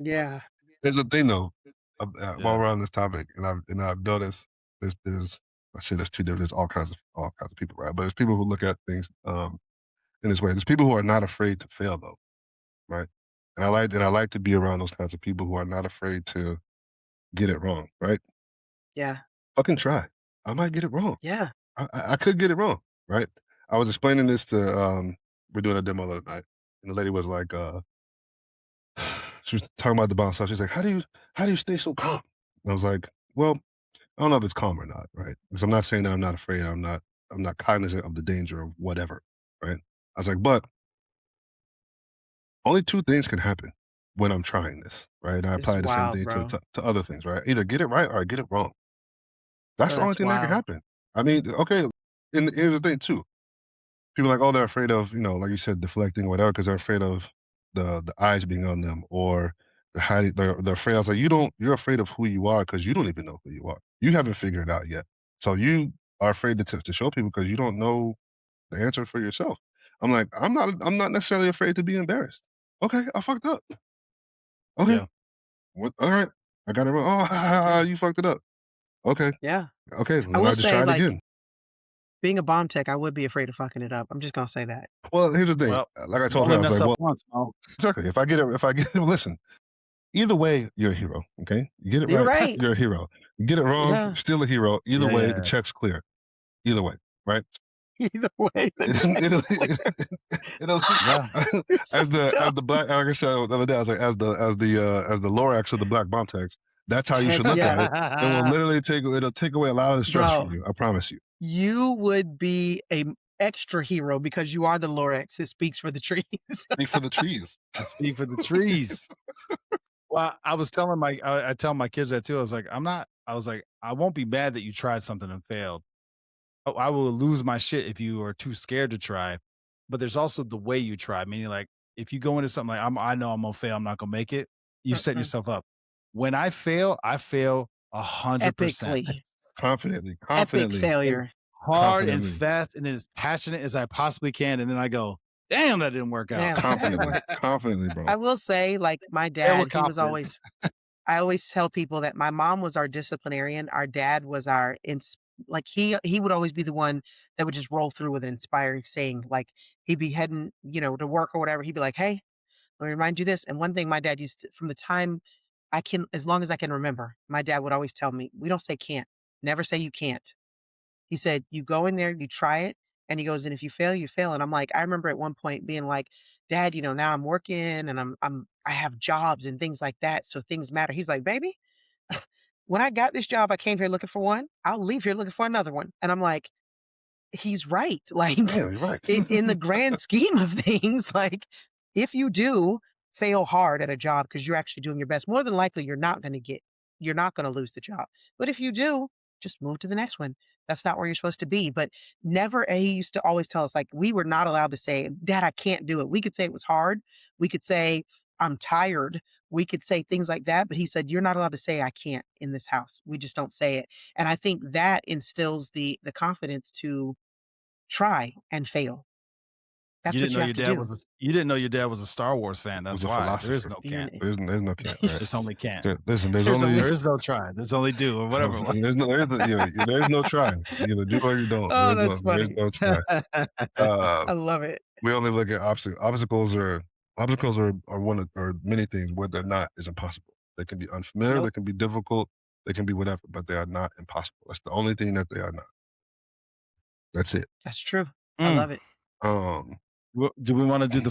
Yeah. Here's the thing though, while Yeah. we're on this topic, and I've noticed there's I say there's two different there's all kinds of people, right? But there's people who look at things in this way. There's people who are not afraid to fail though, right? And I like to be around those kinds of people who are not afraid to get it wrong, right? Yeah. Fucking try. I might get it wrong. Yeah. I could get it wrong, right? I was explaining this to we're doing a demo the other night, and the lady was like, she was talking about the bounce house. She's like, how do you stay so calm? And I was like, well, I don't know if it's calm or not, right? Because I'm not saying that I'm not afraid. I'm not cognizant of the danger of whatever, right? I was like, but only two things can happen when I'm trying this, right? And I This is apply the same wild, thing to, bro. to to other things, right? Either get it right or I get it wrong. That's Bro, the only that's thing that can wild. happen. I mean, okay, and here's the thing too. People are like, oh, they're afraid of, like you said, deflecting or whatever, because they're afraid of the eyes being on them or the hiding. They're afraid. I was like, you're afraid of who you are because you don't even know who you are. You haven't figured it out yet. So you are afraid to show people because you don't know the answer for yourself. I'm like, I'm not necessarily afraid to be embarrassed. Okay, I fucked up. Okay, Yeah. what? All right, I got it wrong. Oh, you fucked it up. Okay, Yeah. okay. I Then will I just say, try it like, again. being a bomb tech, I would be afraid of fucking it up. I'm just gonna say that. Well, here's the thing. Well, Like I you told her, only I was mess like, up well, once, Mo. exactly. If I get listen, either way, you're a hero, okay? You get it You're right, right. you're a hero. You get it wrong, you're Yeah. still a hero. Either Yeah, way, the yeah. check's clear. Either way, right? Either way, the check It'll, clear. it'll, Yeah. You're so as dumb. the black, like I said the other day, I was like, as the Lorax of the black bomb tags, that's how you Heck should look yeah. at it. It will literally it'll take away a lot of the stress from Bro, you. I promise you. you would be a extra hero because you are the Lorax that speaks for the trees. Speak for the trees. I speak for the trees. Well, I was telling I tell my kids that too. I was like, I won't be mad that you tried something and failed. Oh, I will lose my shit if you are too scared to try. But there's also the way you try. Meaning, like, if you go into something like I know I'm gonna fail, I'm not gonna make it. You set Mm-mm. yourself up. When I fail 100%, Epically. Confidently, Epic confidently, as failure. hard and confidently, fast and as passionate as I possibly can, and then I go, "Damn, that didn't work out." Damn, that didn't confidently, work. confidently, I bro. will say, like, my Fail dad, with he was confidence. always I always tell people that my mom was our disciplinarian. Our dad was our like he would always be the one that would just roll through with an inspiring saying. Like he'd be heading, to work or whatever. He'd be like, "Hey, let me remind you this." And one thing my dad used to, from the time as long as I can remember, my dad would always tell me, "We don't say can't. Never say you can't." He said, "You go in there, you try it." And he goes, "And if you fail, you fail." And I'm like, I remember at one point being like, "Dad, now I'm working and I have jobs and things like that. So things matter." He's like, "Baby, when I got this job, I came here looking for one. I'll leave here looking for another one." And I'm like, he's right. Like Damn, you're right. in the grand scheme of things, like if you do fail hard at a job because you're actually doing your best, more than likely you're not going to lose the job. But if you do, just move to the next one. That's not where you're supposed to be. But never, he used to always tell us, like, we were not allowed to say, "Dad, I can't do it." We could say it was hard. We could say, "I'm tired." We could say things like that. But he said, "You're not allowed to say I can't in this house. We just don't say it." And I think that instills the confidence to try and fail. That's what you have to do. You didn't know your dad was a Star Wars fan. Was That's a why. There is philosopher. no You're can't. an There's no cat, right? There's only can't. Listen, there's There's only only There is no try. There's only do or whatever it was. there's no try. You either do or you don't. Oh, that's There's funny. no try. Uh, I love it. we only look at obstacles. Obstacles are or many things. What they're not is impossible. They can be unfamiliar. They Nope, can be difficult. They can be whatever, but they are not impossible. That's the only thing that they are not. That's it. that's true. I Mm. love it. Um, Do we want to do the